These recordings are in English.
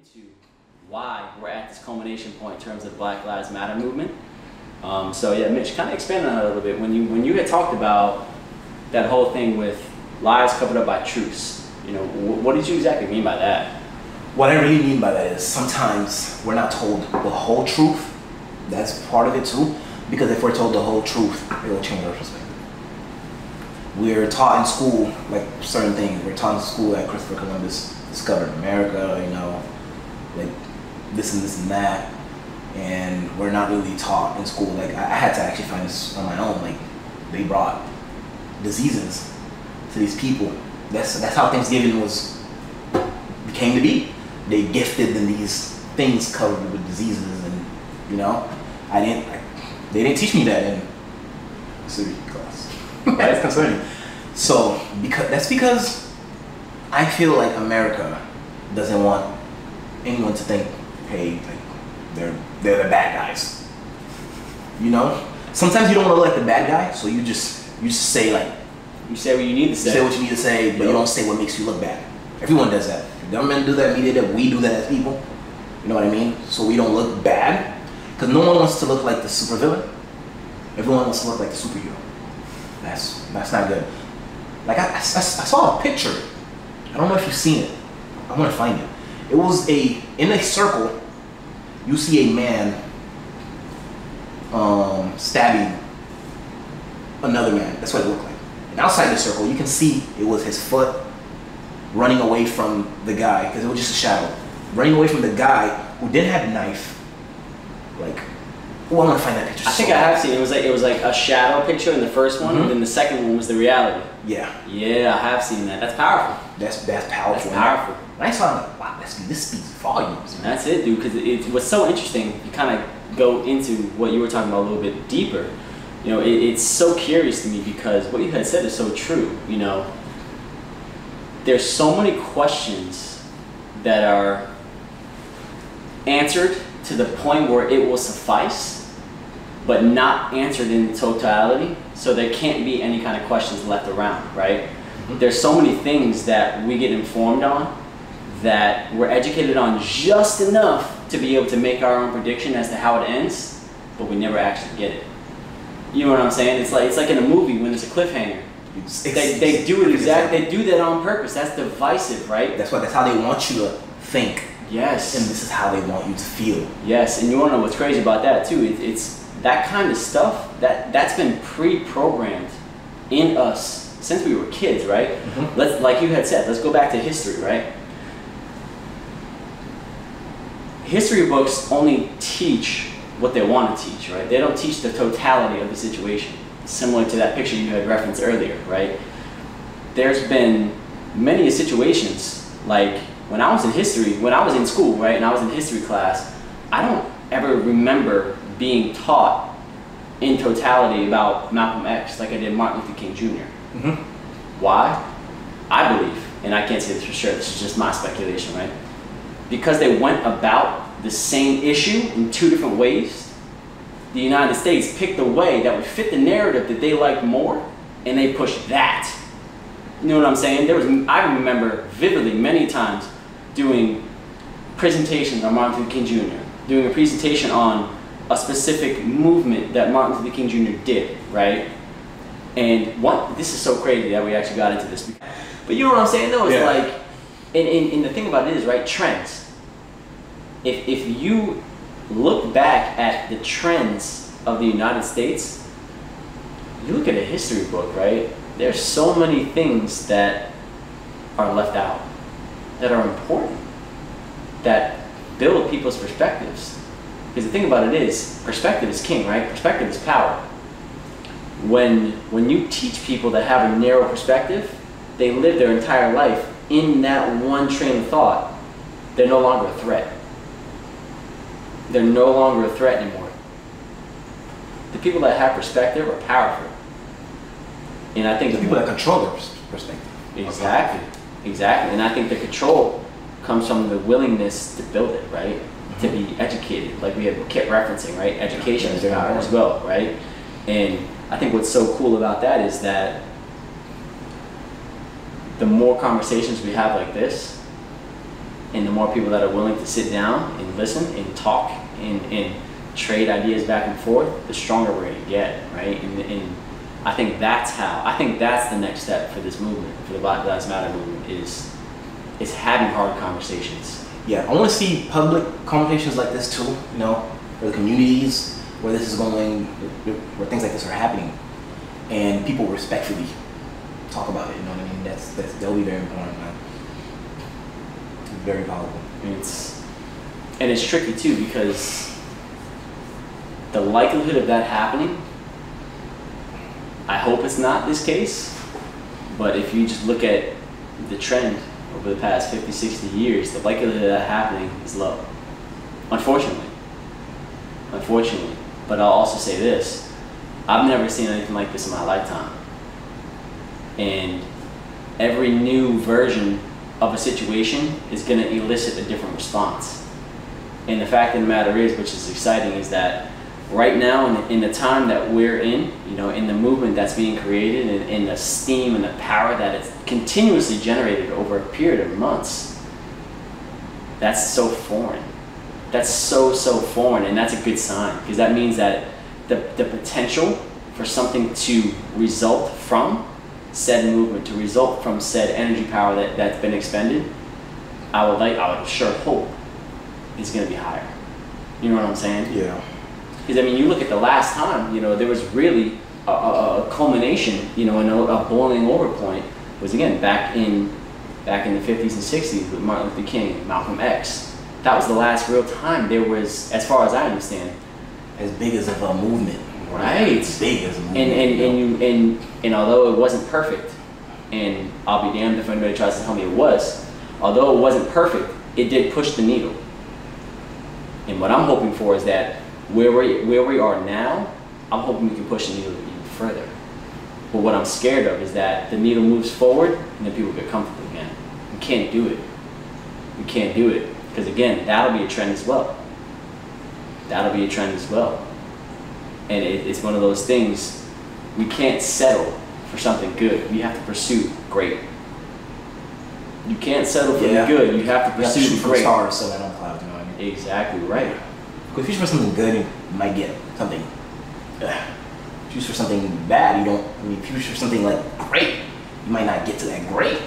into why we're at this culmination point in terms of Black Lives Matter movement. So yeah, Mitch, kind of expand on that a little bit. When you had talked about that whole thing with lies covered up by truths, you know, what did you exactly mean by that? What I really mean by that is sometimes we're not told the whole truth. That's part of it too, because if we're told the whole truth, it'll change our perspective. We're taught in school, like certain things. We're taught in school that Christopher Columbus discovered America, you know, like this and this and that. And we're not really taught in school. Like I had to actually find this on my own. Like they brought diseases to these people. That's how Thanksgiving became to be. They gifted them these things covered with diseases, and you know, they didn't teach me that in civics class. That's concerning. So because I feel like America doesn't want anyone to think, hey, like they're the bad guys. You know, sometimes you don't want to look like the bad guy, so you just say like, you say what you need to say. You say what you need to say, but you don't say what makes you look bad. Everyone does that. The government do that, media do that, we do that as people. You know what I mean? So we don't look bad, because no one wants to look like the supervillain. Everyone wants to look like the superhero. That's not good. Like I saw a picture. I don't know if you've seen it. I want to find it. It was in a circle. You see a man stabbing another man. That's what it looked like. And outside the circle, you can see it was his foot running away from the guy, because it was just a shadow. Running away from the guy who didn't have a knife. Like, oh, I want to find that picture. I think I have seen it. It was like a shadow picture in the first one, and then the second one was the reality. Yeah. Yeah, I have seen that. That's powerful. That's powerful. That's powerful. When I saw it, I'm like, wow, this speaks volumes, man. That's it, dude. Because it was so interesting. You kind of go into what you were talking about a little bit deeper. You know, it's so curious to me because what you had said is so true. You know, there's so many questions that are answered to the point where it will suffice, but not answered in totality. So there can't be any kind of questions left around, right? There's so many things that we get informed on that we're educated on just enough to be able to make our own prediction as to how it ends, but we never actually get it. You know what I'm saying? It's like in a movie when there's a cliffhanger. They do it exactly. They do that on purpose. That's divisive, right? That's how they want you to think. Yes. And this is how they want you to feel. Yes, and you want to know what's crazy about that too? It's that kind of stuff that's been pre-programmed in us since we were kids, right? Like you had said, let's go back to history, right? History books only teach what they want to teach, right? They don't teach the totality of the situation. Similar to that picture you had referenced earlier, right? There's been many situations, like when I was in school, right, and I was in history class, I don't ever remember being taught in totality about Malcolm X like I did Martin Luther King Jr. Why? I believe, and I can't say this for sure, this is just my speculation, right? Because they went about the same issue in two different ways. The United States picked a way that would fit the narrative that they liked more, and they pushed that. You know what I'm saying? I remember vividly many times doing presentations on Martin Luther King Jr., doing a presentation on a specific movement that Martin Luther King Jr. did, right? And this is so crazy that we actually got into this. But you know what I'm saying though? It's like, and the thing about it is, right, trends. If you look back at the trends of the United States, you look at a history book, right? There's so many things that are left out, that are important, that build people's perspectives. Because the thing about it is, perspective is king, right? Perspective is power. When you teach people that have a narrow perspective, they live their entire life in that one train of thought. They're no longer a threat. They're no longer a threat anymore. The people that have perspective are powerful. And I think the people that control their perspective. Exactly. Exactly. And I think the control comes from the willingness to build it, right? To be educated. Like we kept referencing, right? Education is power as well, right? And I think what's so cool about that is that the more conversations we have like this, and the more people that are willing to sit down and listen and talk and trade ideas back and forth, the stronger we're going to get, right? And I think that's the next step for this movement, for the Black Lives Matter movement, is having hard conversations. Yeah, I want to see public conversations like this too, you know, for the communities where this is going, where things like this are happening, and people respectfully talk about it, you know what I mean? That'll be very important, man. Very valuable. And it's tricky too, because the likelihood of that happening, I hope it's not this case, but if you just look at the trend over the past 50, 60 years, the likelihood of that happening is low. Unfortunately. But I'll also say this, I've never seen anything like this in my lifetime. And every new version of a situation is going to elicit a different response. And the fact of the matter is, which is exciting, is that right now in the time that we're in, you know, in the movement that's being created, and in the steam and the power that it's continuously generated over a period of months, that's so foreign. That's so foreign, and that's a good sign, because that means that the potential for something to result from said movement, to result from said energy power that's been expended, I would sure hope is going to be higher. You know what I'm saying? Yeah. Because I mean, you look at the last time, you know, there was really a culmination, you know, and a boiling over point was, again, back in the 50s and 60s with Martin Luther King, Malcolm X. That was the last real time there was, as far as I understand, as big as of a movement. Right. As big as a movement. And although it wasn't perfect, and I'll be damned if anybody tries to tell me it was, although it wasn't perfect, it did push the needle. And what I'm hoping for is that where we are now, I'm hoping we can push the needle even further. But what I'm scared of is that the needle moves forward and then people get comfortable again. We can't do it. We can't do it. Because again, that'll be a trend as well. That'll be a trend as well. And it's one of those things, we can't settle for something good. We have to pursue great. You can't settle for the good. You have to pursue the great. Stars, so that on clouds, you know what I mean? Exactly right. Because if you shoot for something good, you might get something. If you shoot for something bad, you don't. I mean, if you shoot for something like great, you might not get to that great.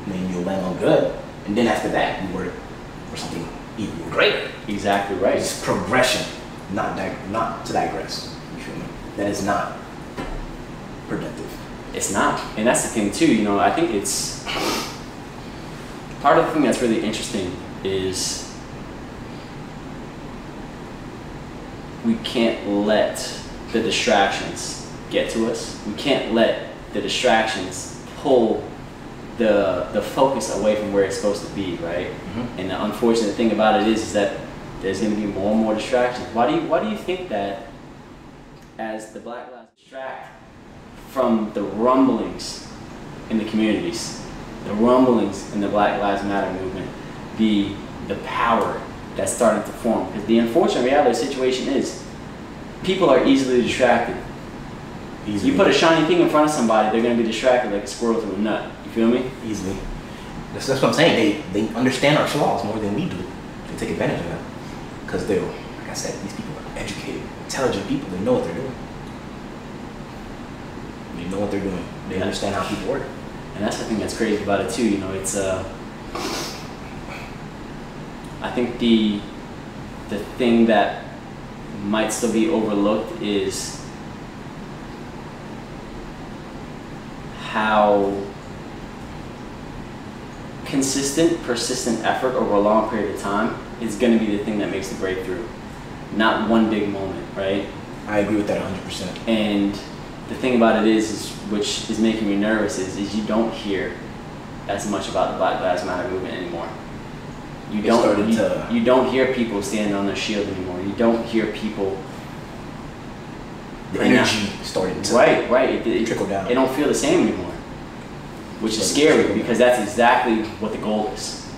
And then you'll land on good, and then after that, you work for something even greater. Exactly right. It's progression, not to digress. You feel me? That is not productive. It's not, and that's the thing too. You know, I think it's part of the thing that's really interesting is we can't let the distractions get to us. We can't let the distractions pull the focus away from where it's supposed to be, right? Mm-hmm. And the unfortunate thing about it is that there's going to be more and more distractions. Why do you think that as the Black Lives distract from the rumblings in the communities, the rumblings in the Black Lives Matter movement, the power that's starting to form? Because the unfortunate reality of the situation is people are easily distracted. Easily. You put a shiny thing in front of somebody, they're going to be distracted like a squirrel through a nut. You feel me? Easily. That's what I'm saying. They understand our flaws more than we do. They take advantage of that. Because they're, like I said, these people are educated, intelligent people. They know what they're doing. They know what they're doing. They understand how people work. And that's the thing that's crazy about it too. You know, it's I think the thing that might still be overlooked is how consistent, persistent effort over a long period of time is going to be the thing that makes the breakthrough, not one big moment, right? I agree with that 100%. And the thing about it is which is making me nervous, is you don't hear as much about the Black Lives Matter movement anymore. You don't hear people standing on their shield anymore. You don't hear people. The energy started to it trickle down. It don't feel the same anymore, which is scary because that's exactly what the goal is.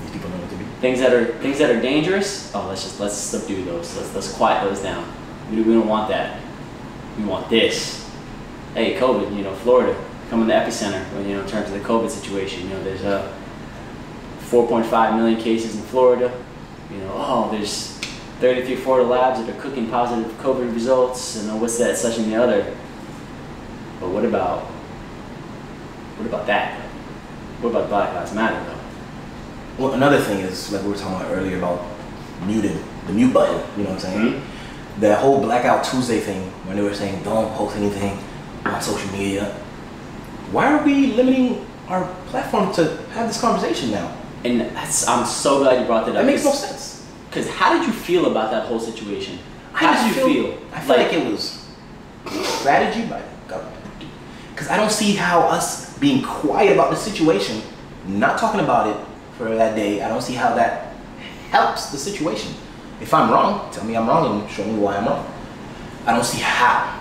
These people know what to do. Things that are dangerous. Oh, let's subdue those. Let's quiet those down. We don't want that. We want this. Hey, COVID. You know, Florida becoming the epicenter. When, you know, in terms of the COVID situation, you know, there's 4.5 million cases in Florida. You know, oh, there's 33 Florida labs that are cooking positive COVID results, and what's that, such and the other. But what about that? What about Black Lives Matter though? Well, another thing is, like we were talking about earlier about the mute button, you know what I'm saying? Mm-hmm. That whole Blackout Tuesday thing, when they were saying don't post anything on social media. Why are we limiting our platform to have this conversation now? And I'm so glad you brought that up. That makes no sense. Because how did you feel about that whole situation? How did you feel? I feel like it was strategy by the government. Because I don't see how us being quiet about the situation, not talking about it for that day, I don't see how that helps the situation. If I'm wrong, tell me I'm wrong and show me why I'm wrong. I don't see how.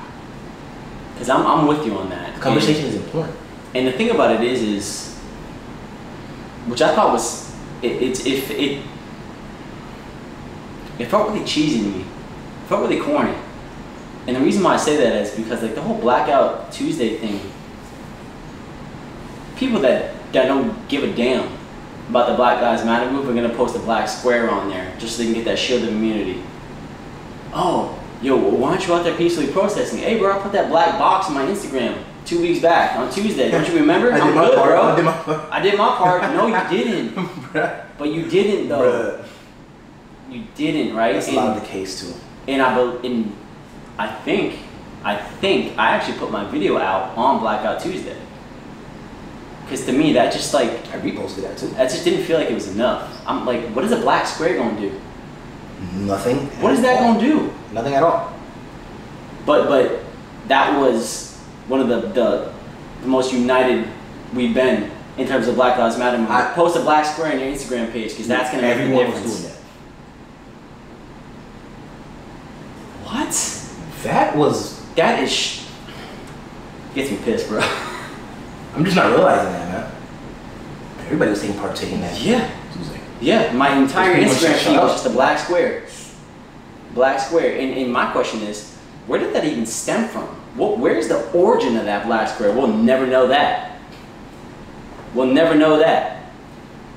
Because I'm with you on that. The conversation is important. And the thing about it is, which I thought was, it felt really cheesy to me. It felt really corny. And the reason why I say that is because like the whole Blackout Tuesday thing, people that don't give a damn about the Black Lives Matter move are gonna post a black square on there just so they can get that shield of immunity. Oh, yo, why aren't you out there peacefully protesting? Hey bro, I put that black box on my Instagram 2 weeks back on Tuesday. Don't you remember? I did my part, bro. I did my part. No, you didn't. But you didn't though. Bruh. You didn't, right? That's a lot of the case too. And I think I actually put my video out on Blackout Tuesday. Because to me, that just like... I reposted that too. That just didn't feel like it was enough. I'm like, what is a black square going to do? Nothing. What is that going to do? Nothing at all. But that was one of the most united we've been in terms of Black Lives Matter. Post a black square on your Instagram page because that's going to make a difference. Everyone was doing that. What? That is gets me pissed, bro. I'm just not realizing that, man. Everybody was taking part in that. Yeah. Yeah, my entire Instagram feed was just a black square. Black square. And my question is, where did that even stem from? Where's the origin of that black square? We'll never know that. We'll never know that.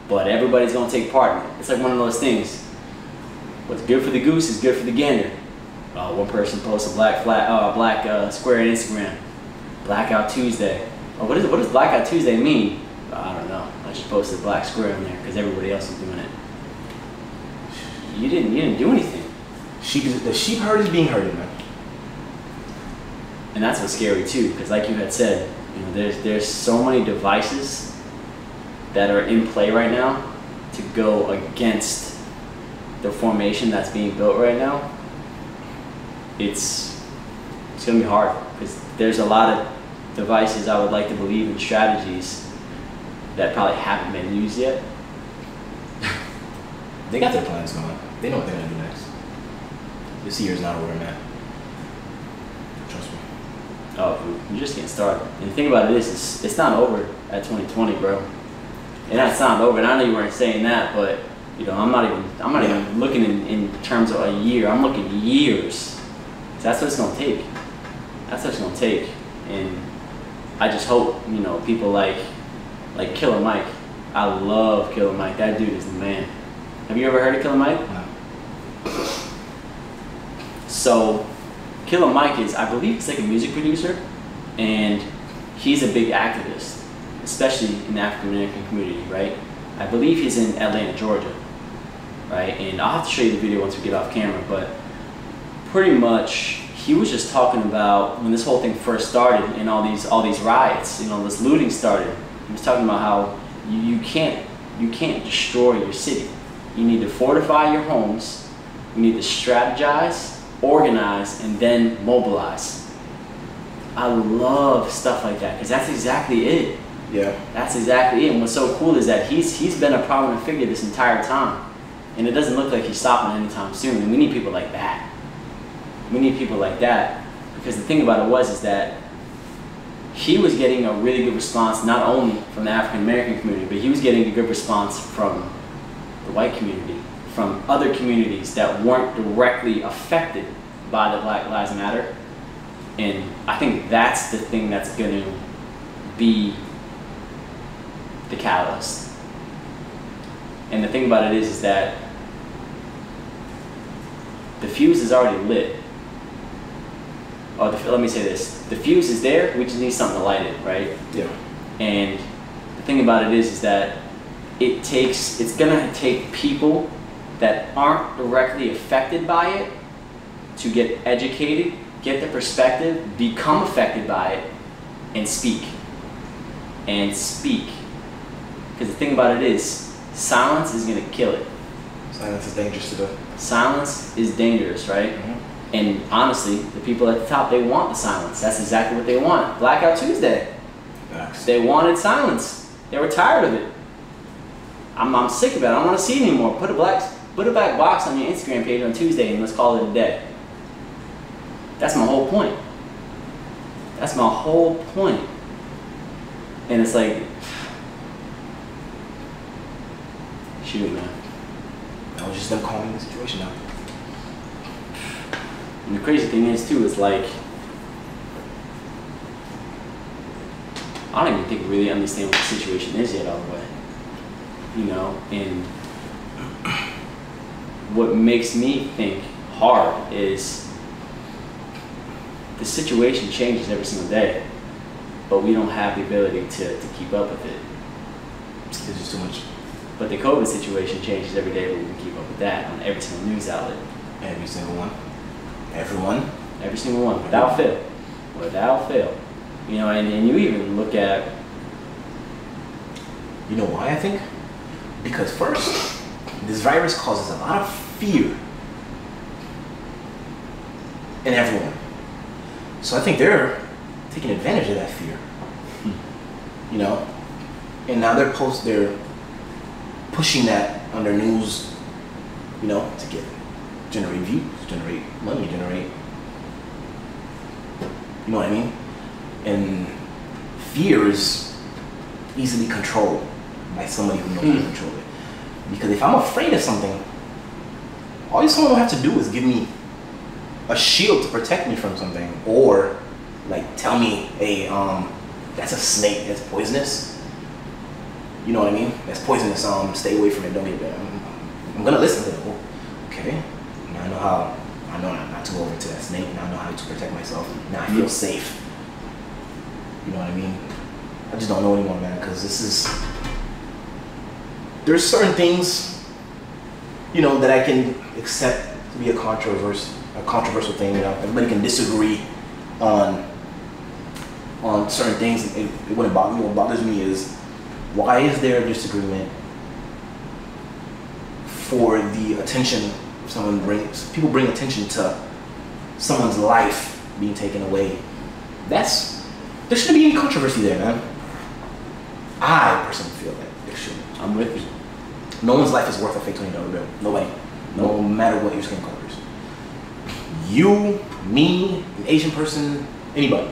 But everybody's gonna take part in it. It's like one of those things. What's good for the goose is good for the gander. One person posts a black square on Instagram. Blackout Tuesday. What does Blackout Tuesday mean? I don't know. I just posted a black square on there because everybody else is doing it. You didn't do anything. The sheep herd is being herded, man. And that's what's scary too, because like you had said, you know, there's so many devices that are in play right now to go against the formation that's being built right now. It's gonna be hard because there's a lot of devices I would like to believe in strategies that probably haven't been used yet. They got their plans going. They know what they're gonna do next. This year's not over, man. Trust me. Oh, you're just getting started. And the thing about it is, it's not over at 2020, bro. And that's not over. And I know you weren't saying that, but you know, I'm not even looking in terms of a year. I'm looking years. So that's what it's gonna take. That's what it's gonna take. And I just hope, you know, people like Killer Mike. I love Killer Mike. That dude is the man. Have you ever heard of Killer Mike? No. So, Killer Mike is, I believe he's like a music producer, and he's a big activist, especially in the African American community, right? I believe he's in Atlanta, Georgia, right? And I'll have to show you the video once we get off camera, but pretty much he was just talking about when this whole thing first started and all these riots, you know, this looting started. He was talking about how you can't destroy your city. You need to fortify your homes. You need to strategize, organize, and then mobilize. I love stuff like that because that's exactly it. Yeah. That's exactly it. And what's so cool is that he's been a prominent figure this entire time, and it doesn't look like he's stopping anytime soon. And we need people like that. We need people like that because the thing about it is that he was getting a really good response not only from the African American community, but he was getting a good response from the white community, from other communities that weren't directly affected by the Black Lives Matter. And I think that's the thing that's going to be the catalyst. And the thing about it is that the fuse is already lit. Or let me say this: the fuse is there. We just need something to light it, right? Yeah. And the thing about it is that it's gonna take people that aren't directly affected by it to get educated, get the perspective, become affected by it, and speak. And speak. Because the thing about it is, silence is gonna kill it. Silence is dangerous to do. Silence is dangerous, right? Mm-hmm. And honestly, the people at the top, they want the silence. That's exactly what they want. Blackout Tuesday. Facts. They wanted silence. They were tired of it. I'm sick of it. I don't want to see it anymore. Put a black box on your Instagram page on Tuesday and let's call it a day. That's my whole point. That's my whole point. And it's like, shoot, man. I was just them calming the situation down. And the crazy thing is too, is like, I don't even think we really understand what the situation is yet all the way. You know, and what makes me think hard is the situation changes every single day, but we don't have the ability to keep up with it. There's just too much. But the COVID situation changes every day, but we can keep up with that on every single news outlet. Every single one. Everyone. Every single one, without fail. Without fail. You know, and you even look at... You know why, I think? Because first, this virus causes a lot of fear in everyone. So I think they're taking advantage of that fear. You know? And now they're pushing that on their news, you know, to generate views, generate money, generate, you know what I mean? And fear is easily controlled by somebody who knows how to control it. Because if I'm afraid of something, all someone will have to do is give me a shield to protect me from something, or like tell me, hey, that's a snake, that's poisonous. You know what I mean? That's poisonous. Stay away from it. Don't get bit. I'm gonna listen to it. Oh, okay. Now I know not to go over to that snake. Now I know how to protect myself. Now I feel safe. You know what I mean? I just don't know anymore, man. Because there's certain things, you know, that I can accept to be a controversial thing. You know, everybody can disagree on certain things. It wouldn't bother me. What bothers me is, why is there a disagreement for the attention people bring attention to someone's life being taken away? There shouldn't be any controversy there, man. I personally feel that there shouldn't. I'm with you. No one's life is worth a fake $20 bill. Nobody. No matter what your skin color is. You, me, an Asian person, anybody.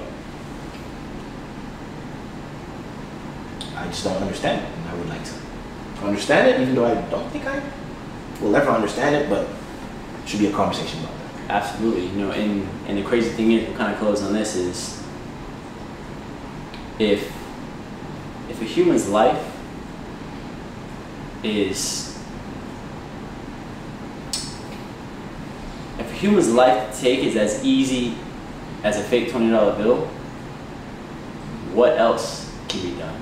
I just don't understand it, and I would like to understand it, even though I don't think I will ever understand it, but it should be a conversation about that. Absolutely. You know, and the crazy thing is, we'll kind of close on this, is if a human's life to take is as easy as a fake $20 bill, what else can be done?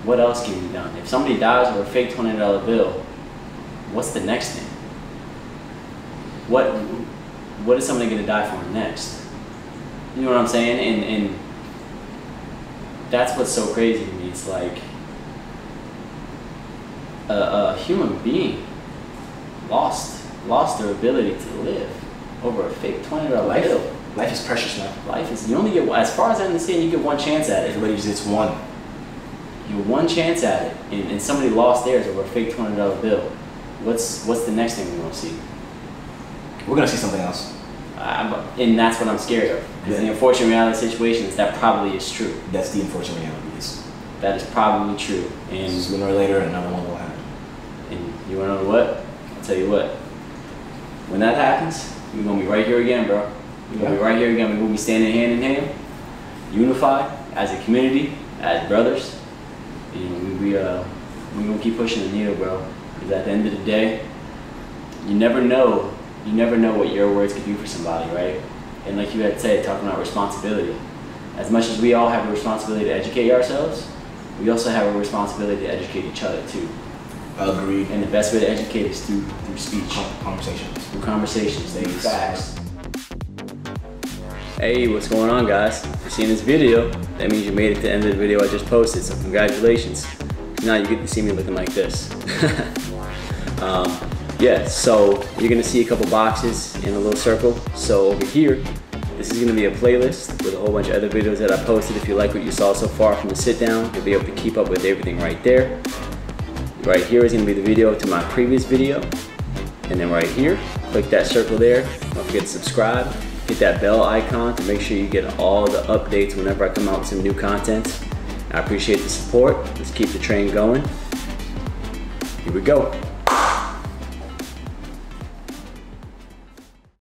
What else can be done? If somebody dies over a fake $20 bill, what's the next thing? What is somebody going to die for next? You know what I'm saying? And that's what's so crazy to me. It's like a human being lost their ability to live over a fake $20 bill. Life is precious, man. Life is, you only get, as far as I understand, you get one chance at it. Everybody just gets one. You have one chance at it, and somebody lost theirs over a fake $20 bill. What's the next thing we're going to see? We're going to see something else. And that's what I'm scared of. Because the unfortunate reality situation is that probably is true. That's the unfortunate reality. That is probably true. And sooner or later, another one will happen. And you want to know what? I'll tell you what. When that happens, we're going to be right here again, bro. We're going to be right here again. We're going to be standing hand in hand, unified as a community, as brothers. And we're gonna keep pushing the needle, bro. Because at the end of the day, you never know what your words could do for somebody, right? And like you had said, talking about responsibility. As much as we all have a responsibility to educate ourselves, we also have a responsibility to educate each other too. Agreed. And the best way to educate is through speech. Conversations. Through conversations, they use facts. Hey, what's going on, guys? If you're seeing this video, that means you made it to the end of the video I just posted, so congratulations. Now you get to see me looking like this. Yeah, so you're gonna see a couple boxes in a little circle. So over here, this is gonna be a playlist with a whole bunch of other videos that I posted. If you like what you saw so far from the sit down, you'll be able to keep up with everything right there. Right here is gonna be the video to my previous video. And then right here, click that circle there. Don't forget to subscribe. Hit that bell icon to make sure you get all the updates whenever I come out with some new content. I appreciate the support. Let's keep the train going. Here we go.